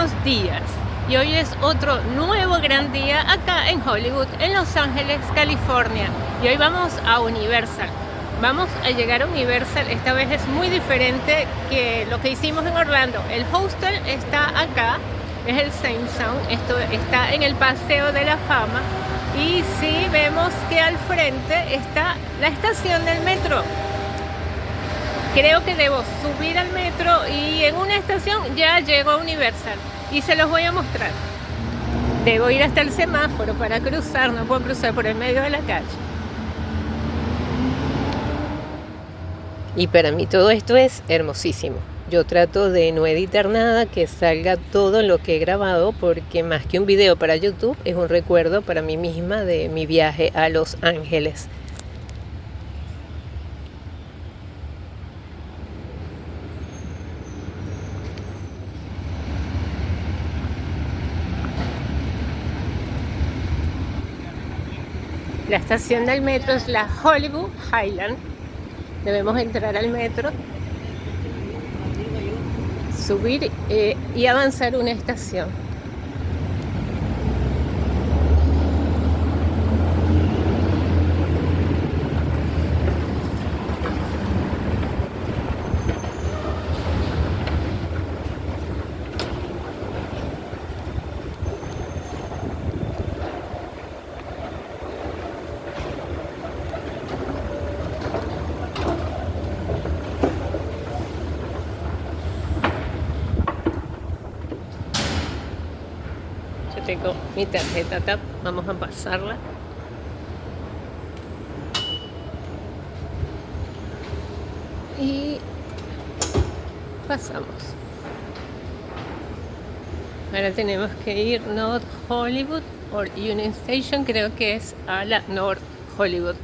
buenos días. Y hoy es otro nuevo gran día acá en Hollywood, en Los Ángeles, California. Y hoy vamos a Universal. Vamos a llegar a Universal. Esta vez es muy diferente que lo que hicimos en Orlando. El hostel está acá, es el Same Sound. Esto está en el Paseo de la Fama. Y sí vemos que al frente está la estación del metro. Creo que debo subir al metro y en una estación ya llego a Universal y se los voy a mostrar. Debo ir hasta el semáforo para cruzar, no puedo cruzar por el medio de la calle. Y para mí todo esto es hermosísimo. Yo trato de no editar nada, que salga todo lo que he grabado, porque más que un video para YouTube es un recuerdo para mí misma de mi viaje a Los Ángeles. La estación del metro es la Hollywood Highland. Debemos entrar al metro, subir y avanzar una estación. Tengo mi tarjeta TAP, vamos a pasarla. Y pasamos. Ahora tenemos que ir North Hollywood o Union Station, creo que es a la North Hollywood.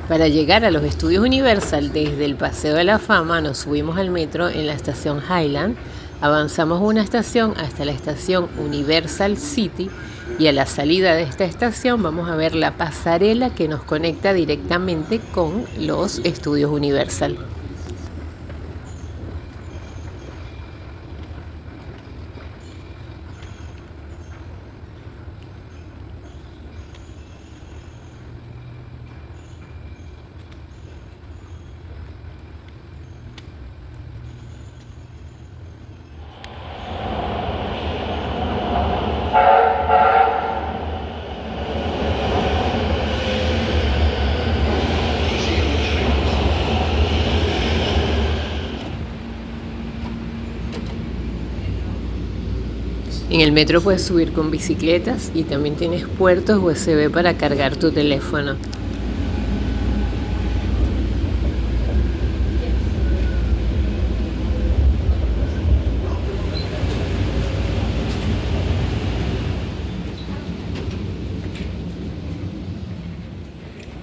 Para llegar a los estudios Universal desde el Paseo de la Fama nos subimos al metro en la estación Highland, avanzamos una estación hasta la estación Universal City y a la salida de esta estación vamos a ver la pasarela que nos conecta directamente con los estudios Universal. En el metro puedes subir con bicicletas y también tienes puertos USB para cargar tu teléfono.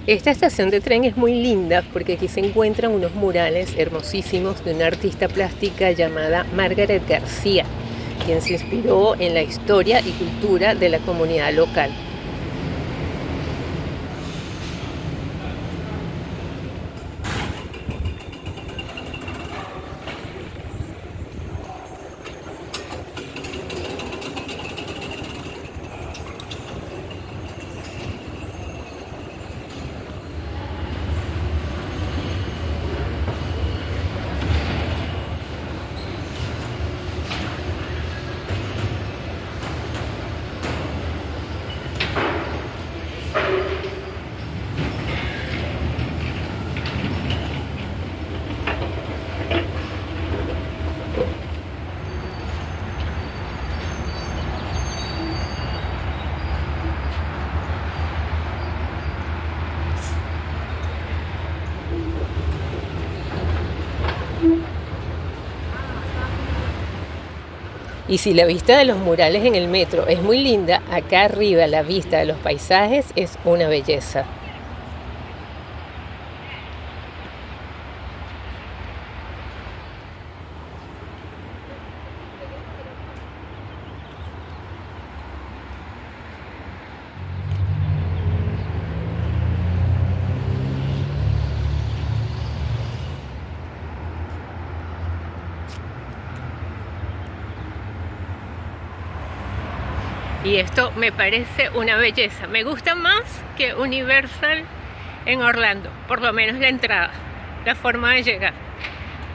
Esta estación de tren es muy linda porque aquí se encuentran unos murales hermosísimos de una artista plástica llamada Margaret García, quien se inspiró en la historia y cultura de la comunidad local. Y si la vista de los murales en el metro es muy linda, acá arriba la vista de los paisajes es una belleza. Y esto me parece una belleza. Me gusta más que Universal en Orlando, por lo menos la entrada, la forma de llegar.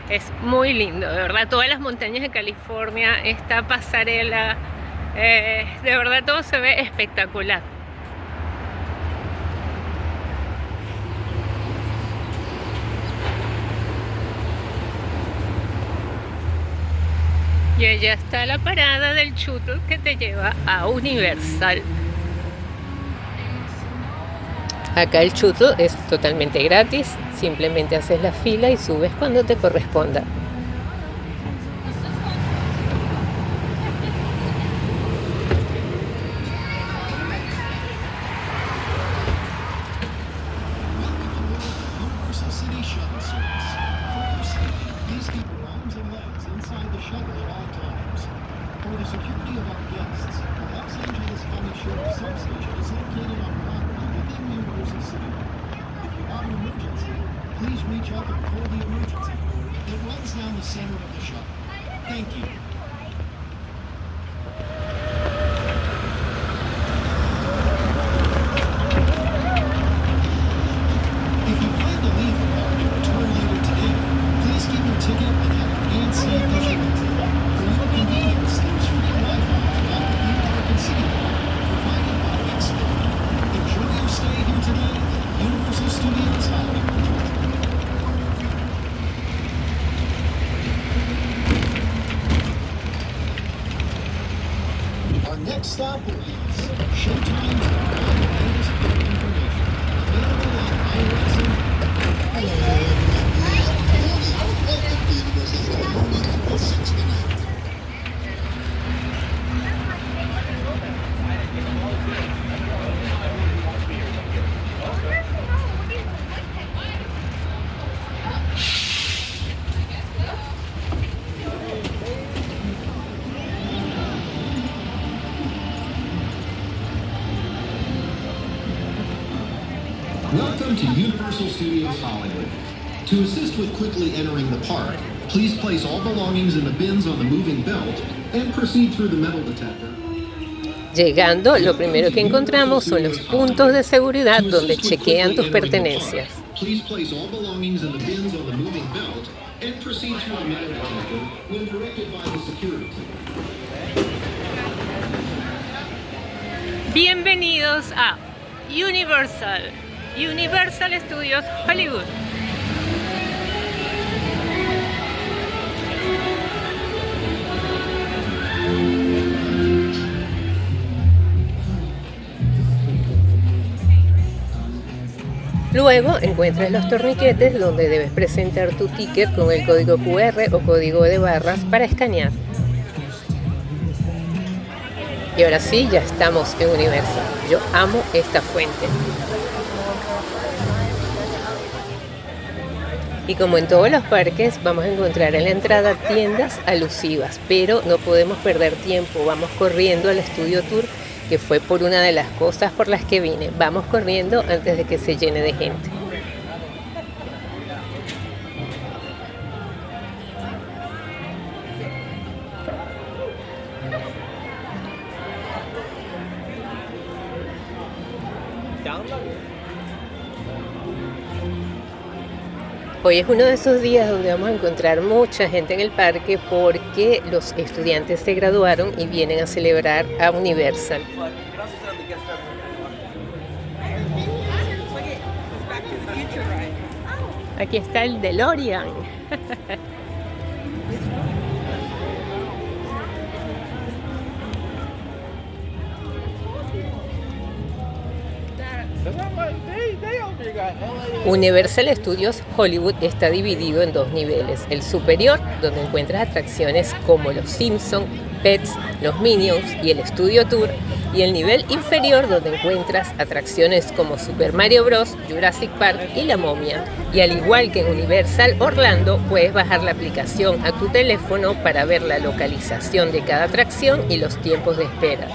Es muy lindo, de verdad. Todas las montañas de California, esta pasarela, de verdad todo se ve espectacular. Y allá está la parada del shuttle que te lleva a Universal. Acá el shuttle es totalmente gratis, simplemente haces la fila y subes cuando te corresponda. For the security of our guests, the Los Ángeles County Sheriff's Substation is located on property within Universal City. If you have an emergency, please reach out and call the emergency code that runs down the center of the shuttle. Thank you. If you plan to leave the park and return later today, please keep your ticket and have your hand sanitizer with you. For your convenience, there's free Wi-Fi throughout the theme park and city park, provided by este. Enjoy your stay here today at Universal Studios Hollywood. Our next stop will be Showtime to provide the latest park information. Available on iOS and Welcome to Universal Studios Hollywood. To assist with quickly entering the park, please place all belongings in the bins on the moving belt and proceed through the metal detector. Llegando, lo primero que encontramos son los puntos de seguridad donde chequean tus pertenencias. Please place all belongings in the bins on the moving belt and proceed through the metal detector when directed by the security team. Bienvenidos a Universal Studios Hollywood. Luego encuentras los torniquetes donde debes presentar tu ticket con el código QR o código de barras para escanear. Y ahora sí, ya estamos en Universal. Yo amo esta fuente. Y como en todos los parques, vamos a encontrar en la entrada tiendas alusivas, pero no podemos perder tiempo. Vamos corriendo al Estudio Tour, que fue por una de las cosas por las que vine. Vamos corriendo antes de que se llene de gente. Hoy es uno de esos días donde vamos a encontrar mucha gente en el parque porque los estudiantes se graduaron y vienen a celebrar a Universal. Aquí está el DeLorean. Universal Studios Hollywood está dividido en dos niveles. El superior, donde encuentras atracciones como los Simpsons, Pets, los Minions y el Studio Tour. Y el nivel inferior, donde encuentras atracciones como Super Mario Bros., Jurassic Park y La Momia. Y al igual que en Universal Orlando, puedes bajar la aplicación a tu teléfono para ver la localización de cada atracción y los tiempos de espera.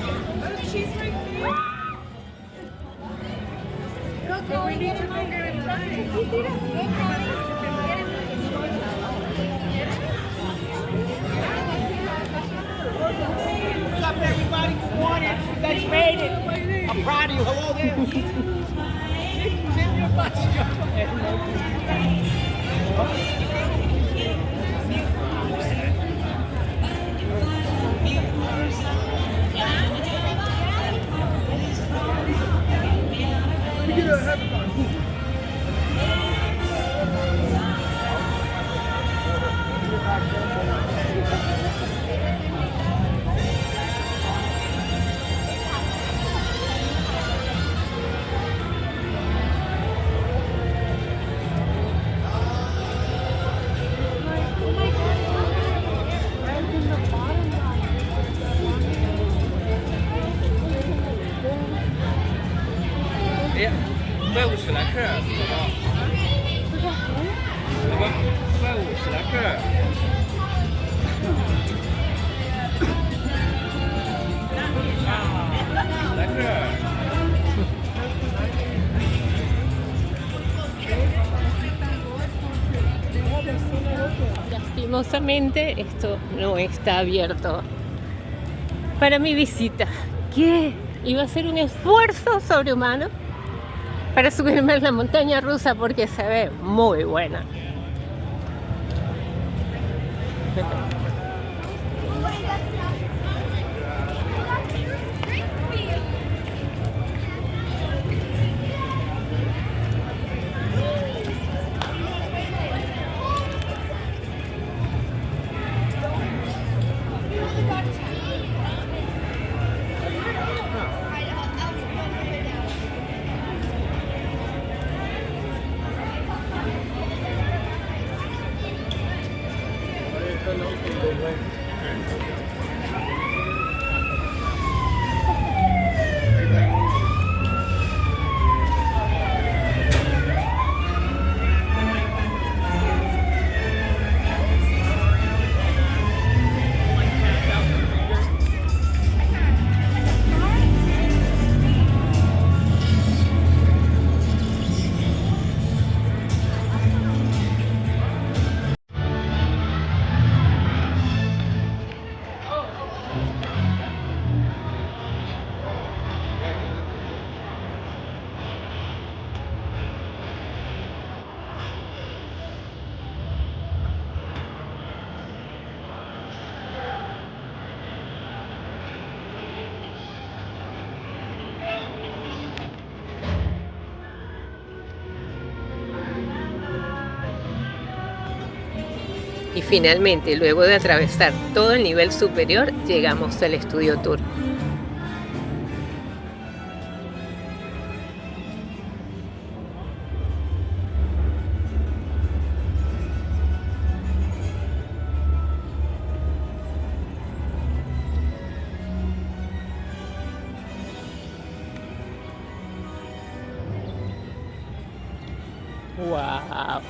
150来克，好吧，150来克。来克。Lastimosamente esto no está abierto para mi visita. ¿Qué? Iba a ser un esfuerzo sobrehumano para subirme a la montaña rusa porque se ve muy buena. Y finalmente, luego de atravesar todo el nivel superior, llegamos al estudio tour. ¡Wow!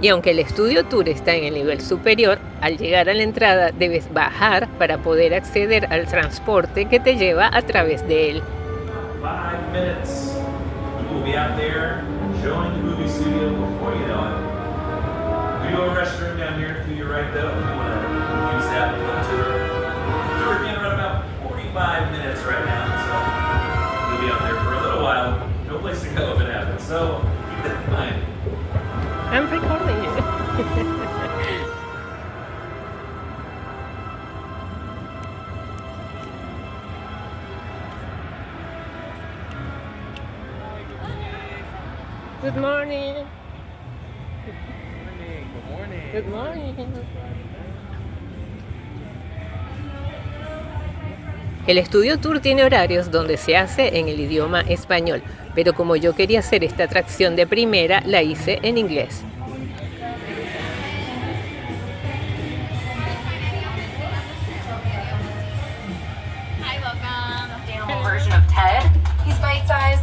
Y aunque el estudio tour está en el nivel superior, al llegar a la entrada debes bajar para poder acceder al transporte que te lleva a través de él. 5 minutes. We will be out there showing the movie studio before you know it. We do a restroom down here to your right though. If you want to use that for the tour. Tour being around about 45 minutes right now, so we'll be out there for a little while. No place to go if it happens. So keep that in mind. I'm recording you. Good morning. Good morning. El estudio tour tiene horarios donde se hace en el idioma español, pero como yo quería hacer esta atracción de primera, la hice en inglés.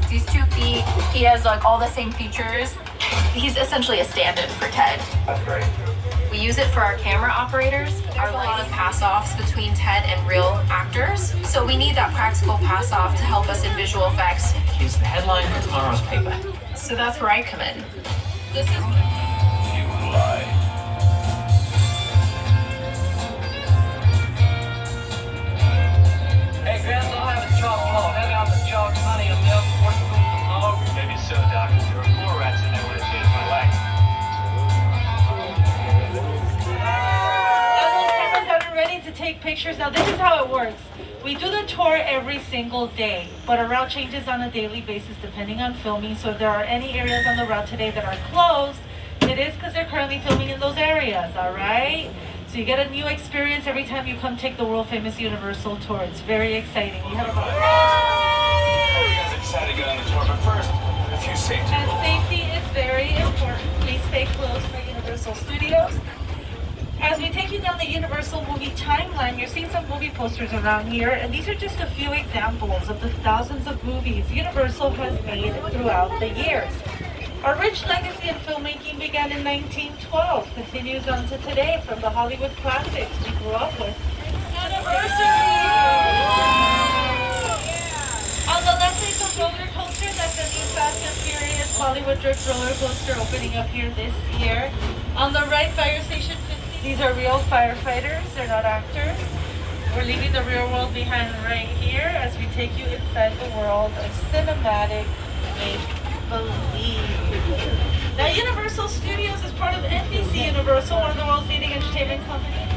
He's 2 feet. He has like all the same features. He's essentially a stand-in for Ted. That's great. We use it for our camera operators. There's a lot of pass-offs between Ted and real actors. So we need that practical pass-off to help us in visual effects. He's the headline of tomorrow's paper. So that's where I come in. This is You lie. Hey, Grandpa, I'll have a chalk ball. Heavy on the chalk, money, and milk. Maybe so, Doc. There are 4 rats in there when it changed my life. Now those cameras have been ready to take pictures. Now this is how it works. We do the tour every single day, but our route changes on a daily basis depending on filming. So if there are any areas on the route today that are closed, it is because they're currently filming in those areas, all right? So you get a new experience every time you come take the world famous Universal tour. It's very exciting. We have about Everyone's excited to get on the tour, but first, a few safety and rules. safety is very important. Please stay close for Universal Studios. As we take you down the Universal movie timeline, you're seeing some movie posters around here, and these are just a few examples of the thousands of movies Universal has made throughout the years. Our rich legacy in filmmaking began in 1912, continues on to today from the Hollywood classics we grew up with. Anniversary! On the left is a roller coaster, that's the new Fast and Furious Hollywood Drift roller coaster opening up here this year. On the right, Fire Station 50. These are real firefighters, they're not actors. We're leaving the real world behind right here as we take you inside the world of cinematic make-believe. Now, Universal Studios is part of NBC Universal, one of the world's leading entertainment companies.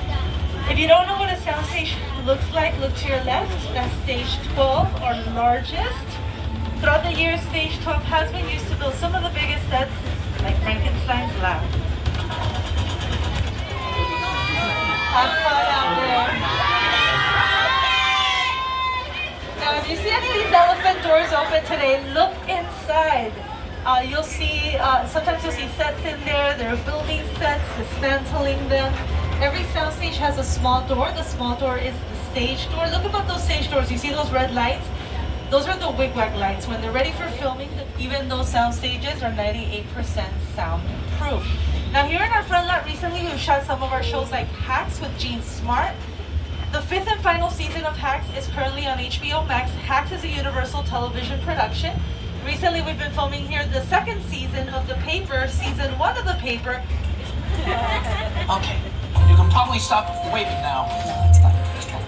If you don't know what a soundstage looks like, look to your left. That's stage 12, our largest. Throughout the years, stage 12 has been used to build some of the biggest sets, like Frankenstein's lab. Have fun out there. Now, if you see any of these elephant doors open today, look inside. You'll see, sometimes you'll see sets in there. They're building sets, dismantling them. Every soundstage has a small door. The small door is the stage door. Look above those stage doors. You see those red lights? Those are the wigwag lights. When they're ready for filming, even those sound stages are 98% soundproof. Now here in our front lot, recently we've shot some of our shows like Hacks with Gene Smart. The 5th and final season of Hacks is currently on HBO Max. Hacks is a Universal Television production. Recently we've been filming here the 2nd season of The Paper, season 1 of The Paper. Okay, you can probably stop waving now. No, it's fine. Just try.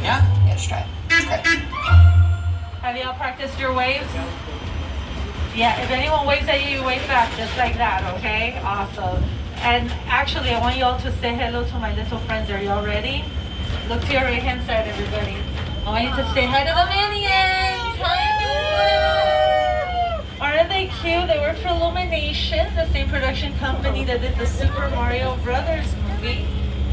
Yeah? Yeah, just try it. Just try it. Have y'all practiced your waves? Yeah, if anyone waves at you, you wave back just like that, okay? Awesome. And actually, I want you all to say hello to my little friends. Are y'all ready? Look to your right-hand side, everybody. I want you to say hi to the Minions! Hi, Minions! Aren't they cute? They work for Illumination, the same production company that did the Super Mario Brothers movie.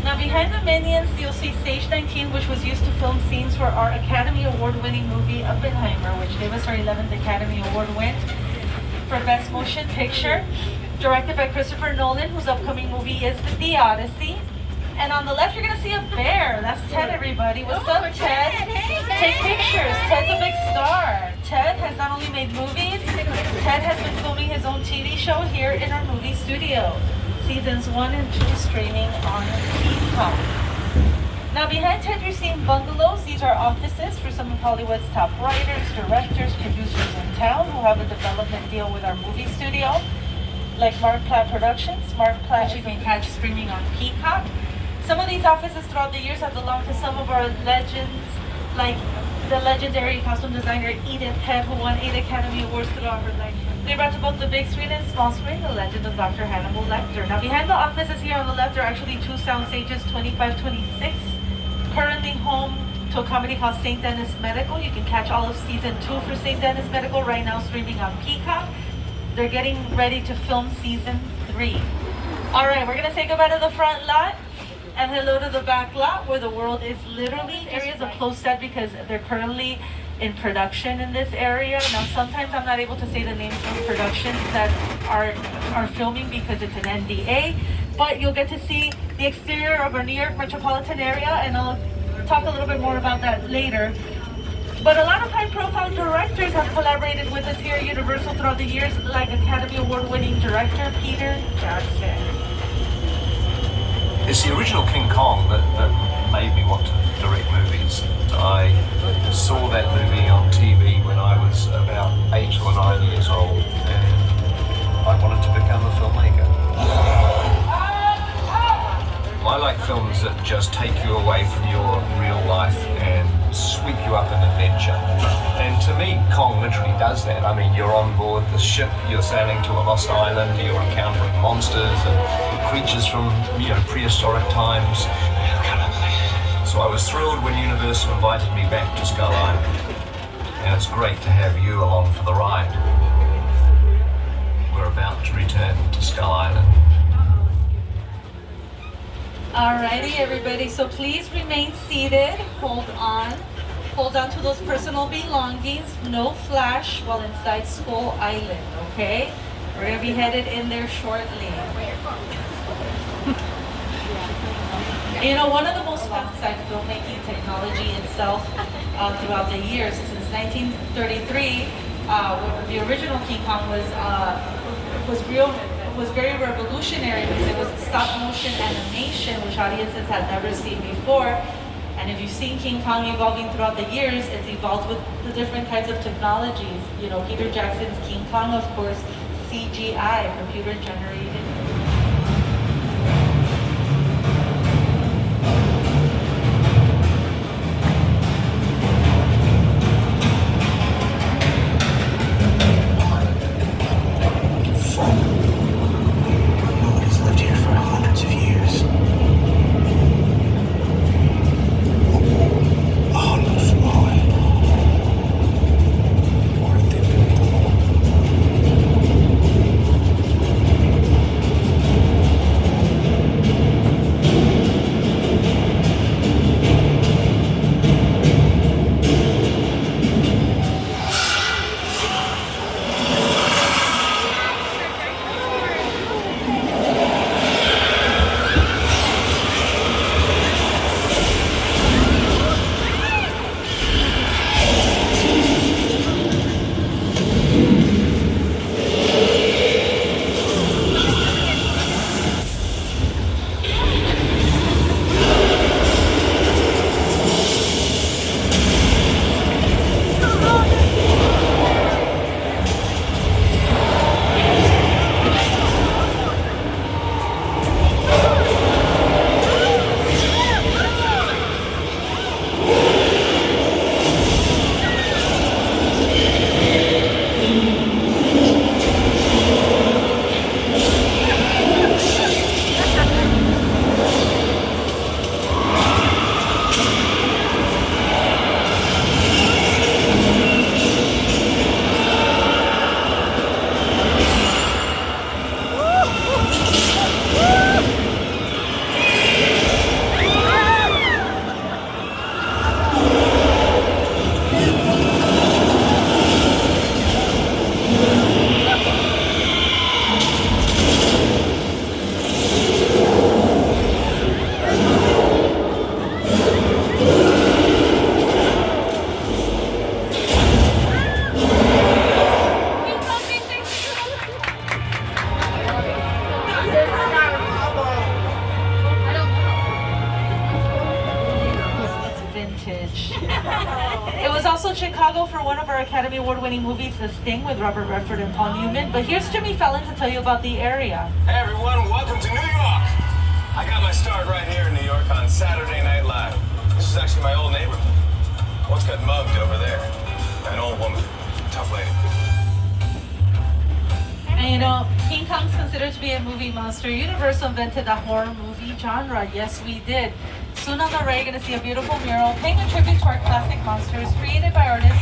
Now, behind the Minions, you'll see Stage 19, which was used to film scenes for our Academy Award-winning movie, Oppenheimer, which gave us our 11th Academy Award win for Best Motion Picture, directed by Christopher Nolan, whose upcoming movie is The Odyssey. And on the left, you're gonna see a bear. That's Ted, everybody. What's up, Ted? Take pictures. Ted's a big star. Ted has not only made movies, Ted has been filming his own TV show here in our movie studio. Seasons 1 and 2 streaming on Peacock. Now behind Ted, you're seeing bungalows. These are offices for some of Hollywood's top writers, directors, producers in town who have a development deal with our movie studio, like Mark Platt Productions. Mark Platt you can catch streaming on Peacock. Some of these offices throughout the years have belonged to some of our legends, like the legendary costume designer Edith Head, who won 8 Academy Awards throughout her life. They brought to both the big screen and small screen the legend of Dr. Hannibal Lecter. Now behind the offices here on the left are actually 2 sound stages, 25-26, currently home to a comedy called St. Dennis Medical. You can catch all of season 2 for St. Dennis Medical right now streaming on Peacock. They're getting ready to film season 3. All right, we're gonna say goodbye to the front lot and hello to the back lot, where the world is literally areas of closed set because they're currently in production in this area. Now sometimes I'm not able to say the names of productions that are filming because it's an NDA, but you'll get to see the exterior of our New York metropolitan area, and I'll talk a little bit more about that later. But a lot of high-profile directors have collaborated with us here at Universal throughout the years, like Academy Award-winning director Peter Jackson. It's the original King Kong that made me want to direct movies. I saw that movie on TV when I was about 8 or 9 years old, and I wanted to become a filmmaker. I like films that just take you away from your real life and sweep you up in adventure. And to me, Kong literally does that. I mean, you're on board the ship, you're sailing to a lost island, you're encountering monsters and creatures from, prehistoric times. So I was thrilled when Universal invited me back to Skull Island. And it's great to have you along for the ride. We're about to return to Skull Island. Alrighty, everybody, so please remain seated. Hold on to those personal belongings. No flash while inside Skull Island, okay? We're gonna be headed in there shortly. One of the most fast-side filmmaking technology itself throughout the years, since 1933, the original King Kong was very revolutionary because it was stop-motion animation, which audiences had never seen before. And if you've seen King Kong evolving throughout the years, it's evolved with the different kinds of technologies. Peter Jackson's King Kong, of course, CGI, computer-generated. Academy Award-winning movies, The Sting with Robert Redford and Paul Newman. But here's Jimmy Fallon to tell you about the area. Hey everyone, welcome to New York. I got my start right here in New York on Saturday Night Live. This is actually my old neighborhood. Once got mugged over there. An old woman, tough lady. And King Kong's considered to be a movie monster. Universal invented the horror movie genre. Yes, we did. Soon on the right, you're going to see a beautiful mural paying a tribute to our classic monsters created by artist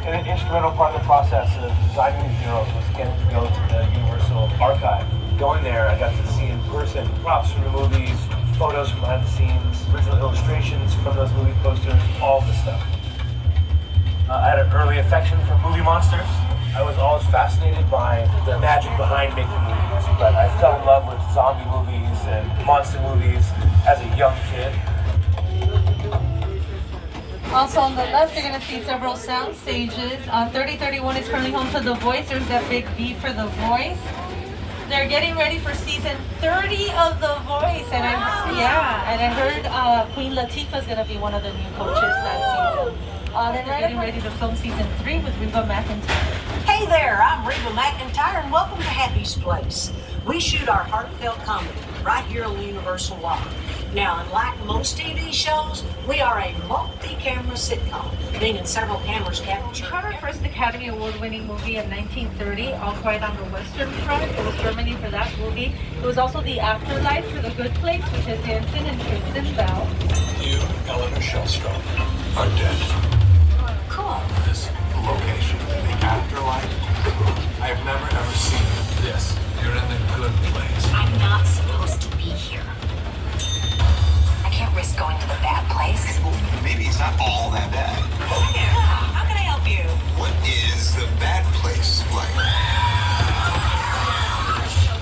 An instrumental part of the process of designing these murals was getting to go to the Universal archive. Going there, I got to see in person props from the movies, photos from behind the scenes, original illustrations from those movie posters, all this stuff. I had an early affection for movie monsters. I was always fascinated by the magic behind making movies, but I fell in love with zombie movies and monster movies as a young kid. Also on the left, you're going to see several sound stages. 3031 is currently home to The Voice. There's that big V for The Voice. They're getting ready for season 30 of The Voice, and I heard Queen Latifah is going to be one of the new coaches that season. They're getting ready to film season 3 with Reba McEntire. Hey there, I'm Reba McEntire, and welcome to Happy's Place. We shoot our heartfelt comedy right here on Universal Lot. Now, unlike most TV shows, we are a multi-camera sitcom, meaning several cameras capture. We shot our first Academy Award-winning movie in 1930, All Quiet on the Western Front. It was Germany for that movie. It was also the afterlife for The Good Place, which is Hanson and Kristen Bell. You, Eleanor Shellstrom, are dead. Cool. This location, the afterlife, I've never ever seen this. You're in the good place. I'm not supposed to be here. I can't risk going to the bad place. Well, maybe it's not all that bad. How can I help you? What is the bad place like?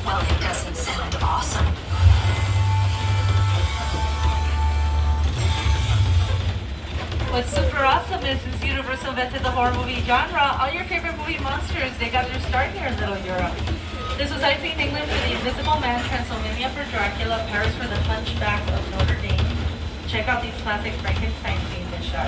Well, it doesn't sound awesome. What's super awesome is since Universal invented the horror movie genre, all your favorite movie monsters, they got their start here in Little Europe. This was Ivy in England for The Invisible Man, Transylvania for Dracula, Paris for The Hunchback of Notre Dame. Check out these classic Frankenstein scenes in shot.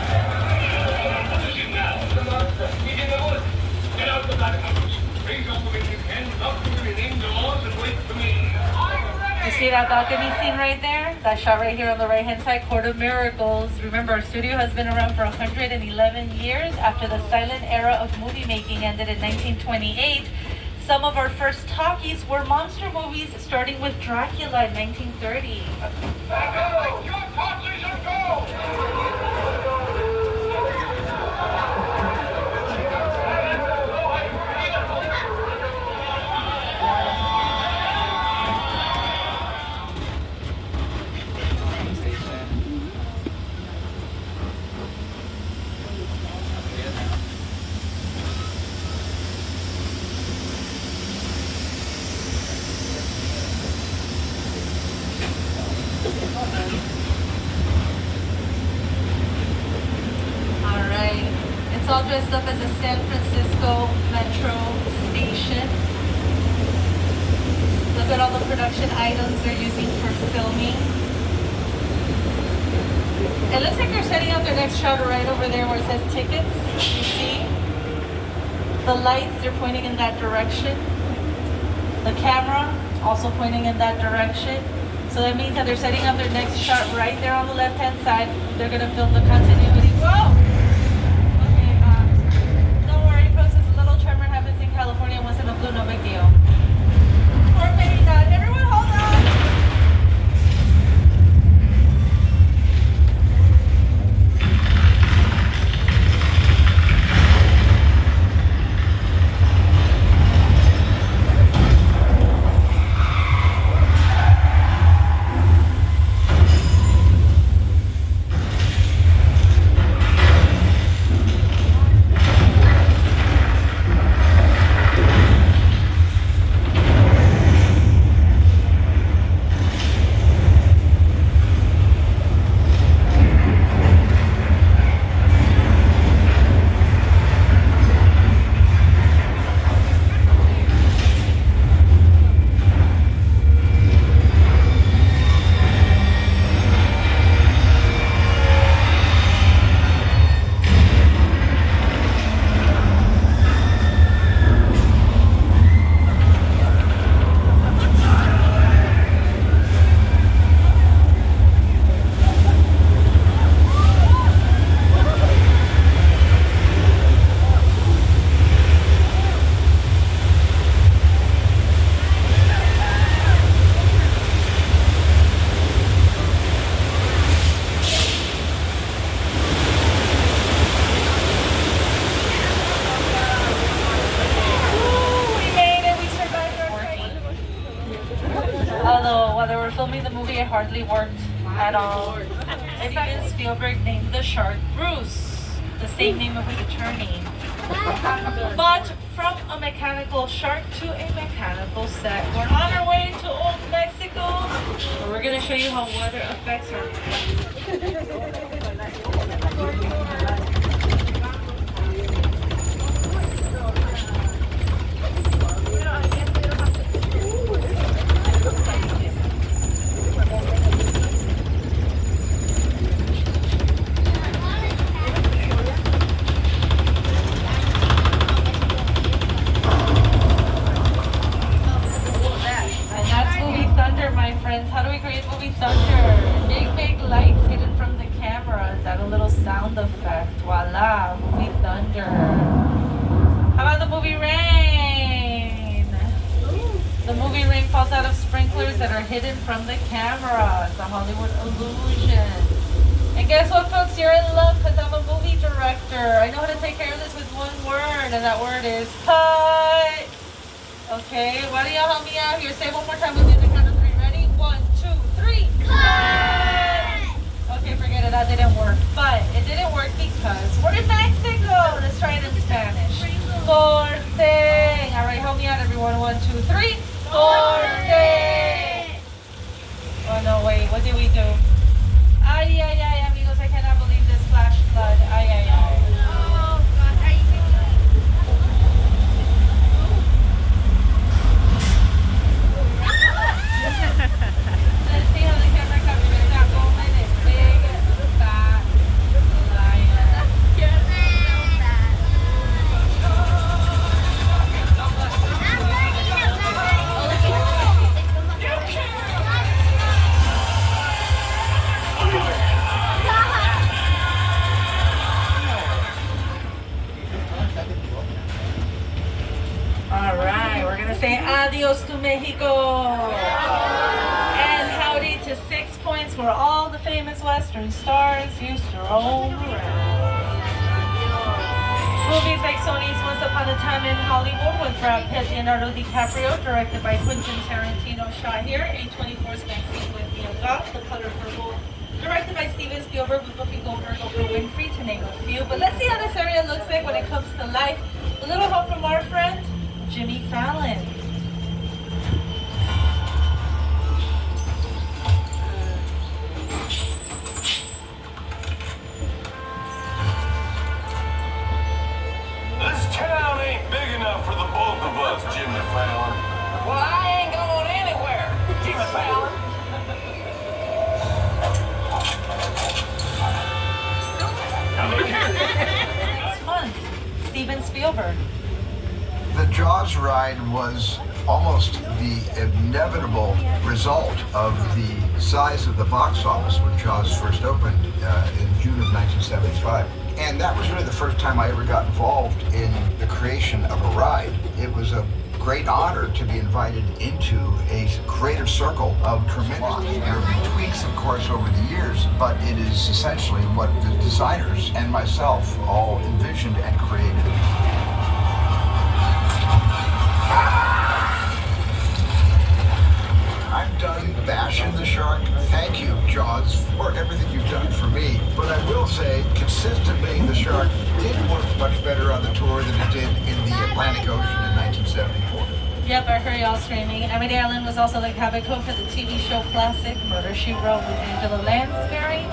Get out the back house. Raise up if you can. Lock the within doors and wait for me. You see that balcony scene right there? That shot right here on the right-hand side, Court of Miracles. Remember, our studio has been around for 111 years. After the silent era of movie making ended in 1928, some of our first talkies were monster movies, starting with Dracula in 1930. Your torches and go! Alright, it's all dressed up as a San Francisco metro station. Look at all the production items they're using for filming. It looks like they're setting up their next shot right over there where it says tickets. You see? The lights, they're pointing in that direction. The camera, also pointing in that direction. So that means that they're setting up their next shot right there on the left-hand side. They're going to film the continuity. Whoa! Okay, don't worry, folks. It's a little tremor happens in California once in a blue, no big deal. We're being done. Everyone hold on! Although while they were filming the movie, it hardly worked at all. Steven Spielberg named the shark Bruce, the same name of his attorney. But from a mechanical shark to a mechanical set, we're on our way to Old Mexico, where we're going to show you how weather affects our sound effect. Voila, movie thunder. How about the movie Rain? The movie Rain falls out of sprinklers that are hidden from the camera. It's a Hollywood illusion. And guess what, folks? You're in luck because I'm a movie director. I know how to take care of this with one word, and that word is cut. Okay, why don't y'all help me out here? Say it one more time with me on the count of 3. Ready? 1, 2, 3. Cut! Okay, forget it. That didn't work. But it didn't work because we're in Mexico. Let's try it in Spanish. Corte. All right, help me out, everyone. 1, 2, 3. Corte. Oh, no, wait. What did we do? Ay, ay, ay, amigos. I cannot believe this flash flood. Ay, ay, ay. Let's see how the camera captures that moment. It's big, fat, lion. All right, we're gonna say adios to Mexico. And howdy to 6 points where all the famous Western stars used to roam around. Movies like Sony's Once Upon a Time in Hollywood with Brad Pitt, Leonardo DiCaprio, directed by Quentin Tarantino, shot here. A24's Maxine with Mia Goth, The Color Purple, directed by Steven Spielberg with Whoopi Goldberg, Oprah Winfrey, to name a few. But let's see how this area looks like when it comes to life. A little help from our friend, Jimmy Fallon. This town ain't big enough for the both of us, Jimmy Fallon. Well, I ain't going anywhere, Jimmy Fallon. Next month, Steven Spielberg. The Jaws ride was almost the inevitable result of the size of the box office when Jaws first opened in June of 1975. And that was really the first time I ever got involved in the creation of a ride. It was a great honor to be invited into a greater circle of tremendous. There have been tweaks, of course, over the years, but it is essentially what the designers and myself all envisioned and created. I'm done bashing the shark. Thank you, Jaws, for everything you've done for me. But I will say, consistently, the shark did work much better on the tour than it did in the Atlantic Ocean in 1974. Yep, I heard y'all screaming. Emily Allen was also the Cavico for the TV show classic Murder, She Wrote with Angela Lansbury.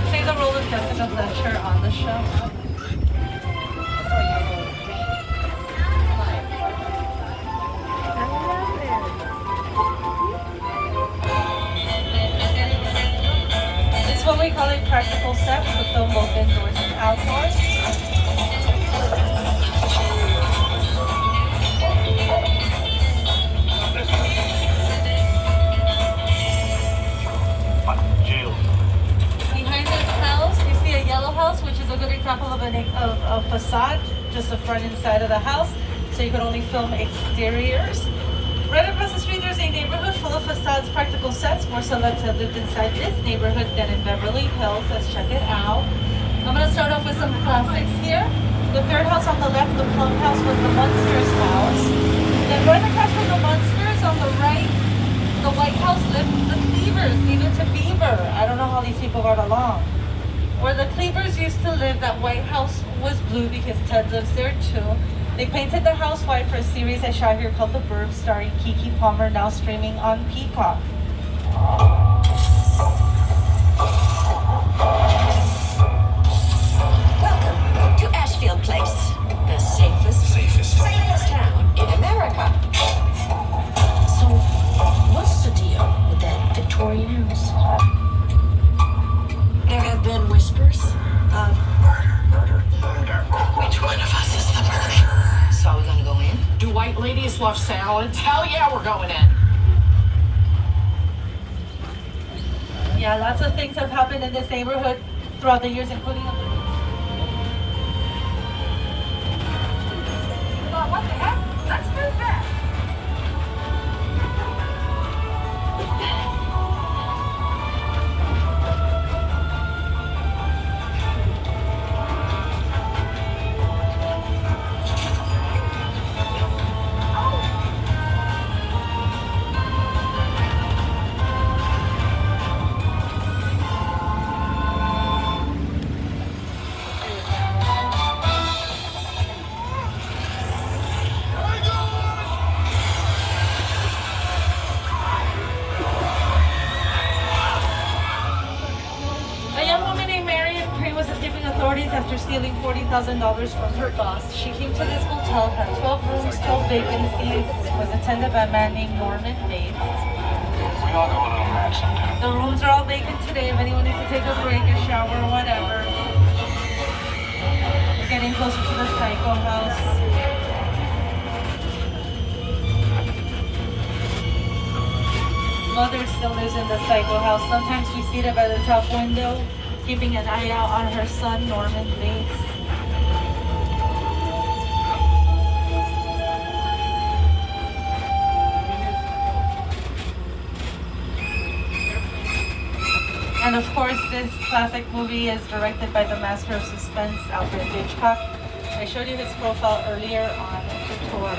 Played the role of Jessica Fletcher on the show. This is what we call a practical set to film both indoors and outdoors. Behind this house, you see a yellow house, which is a good example of a facade, just the front and side of the house, so you can only film exteriors. Right across the street, there's a neighborhood full of facades, practical sets. More celebs have lived inside this neighborhood than in Beverly Hills. Let's check it out. I'm going to start off with some classics here. The third house on the left, the Plum House, was the Munsters house. Then right across from the Munsters on the right, the White House lived the Cleavers, Leave It to Beaver. I don't know how these people got along. Where the Cleavers used to live, that White House was blue because Ted lives there too. They painted the house white for a series I shot here called The Burbs, starring Keke Palmer, now streaming on Peacock. Welcome to Ashfield Place, the safest town in America. So, what's the deal with that Victorian house? There have been whispers of murder. Which one of us is the murderer? So are we gonna go in? Do white ladies love salads? Hell yeah, we're going in. Yeah, lots of things have happened in this neighborhood throughout the years, including Let's move back. After stealing $40,000 from her boss, she came to this hotel, had 12 rooms, 12 vacancies, was attended by a man named Norman Bates. We all go a little mad sometimes. The rooms are all vacant today. If anyone needs to take a break, a shower, or whatever. We're getting closer to the Psycho house. Mother still lives in the Psycho house. Sometimes we see her by the top window, keeping an eye out on her son, Norman Bates. And of course, this classic movie is directed by the master of suspense, Alfred Hitchcock. I showed you his profile earlier on the tour.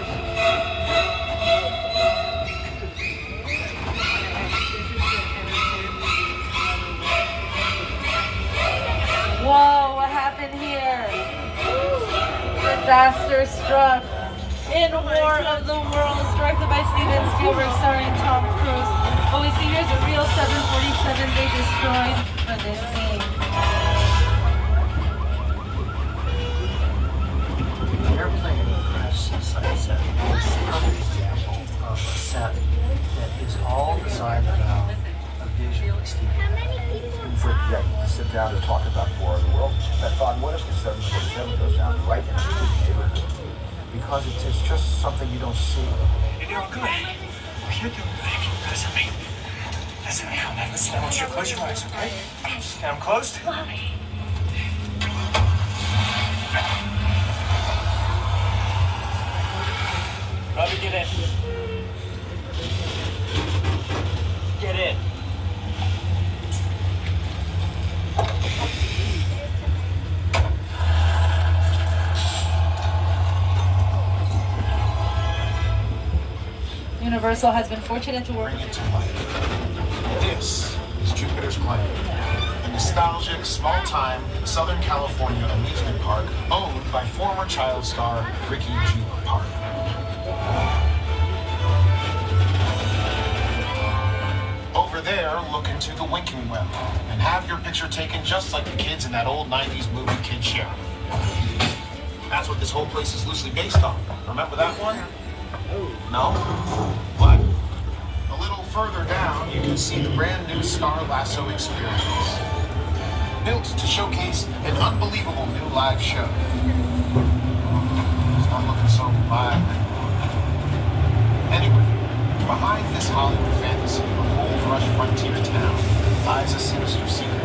Whoa, what happened here? Disaster struck. In War of the Worlds, directed by Steven Spielberg, starring Tom Cruise. What we see here is a real 747 they destroyed for this scene. The airplane crash set is a perfect example of a set that is all designed around a vision of Steven. For to sit down and talk about War of the World, I thought, what if the 747 goes down right into the neighborhood? Because it's just something you don't see. You're doing good. You're doing good. Keep pressing me. Listen, listen, I want you to close your eyes, okay? Now I'm closed. Robbie, get in. Get in. Universal has been fortunate to work. This is Jupiter's Claim, a nostalgic, small-time Southern California amusement park owned by former child star Ricky G. Park. Over there, look into the winking well and have your picture taken just like the kids in that old 90s movie Kid Show. That's what this whole place is loosely based on. Remember that one? No? What? A little further down, you can see the brand new Star Lasso experience. Built to showcase an unbelievable new live show. It's not looking so live. Anyway, behind this Hollywood fantasy of a gold rush frontier town lies a sinister secret.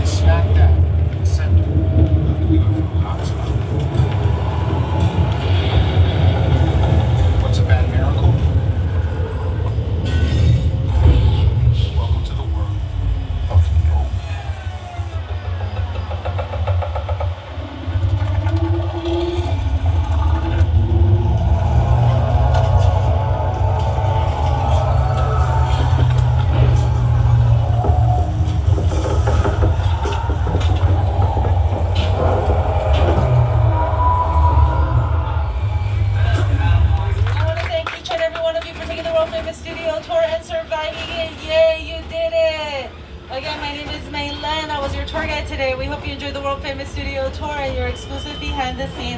It's smack dab in the center of the UFO hotspot. What's a bad miracle? Welcome to the world of the old.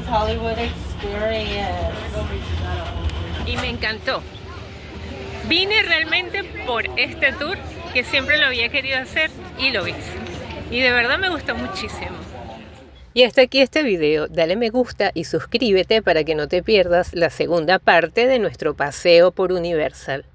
Hollywood experience. Y me encantó. Vine realmente por este tour que siempre lo había querido hacer y lo hice. Y de verdad me gustó muchísimo. Y hasta aquí este video. Dale me gusta y suscríbete para que no te pierdas la segunda parte de nuestro paseo por Universal.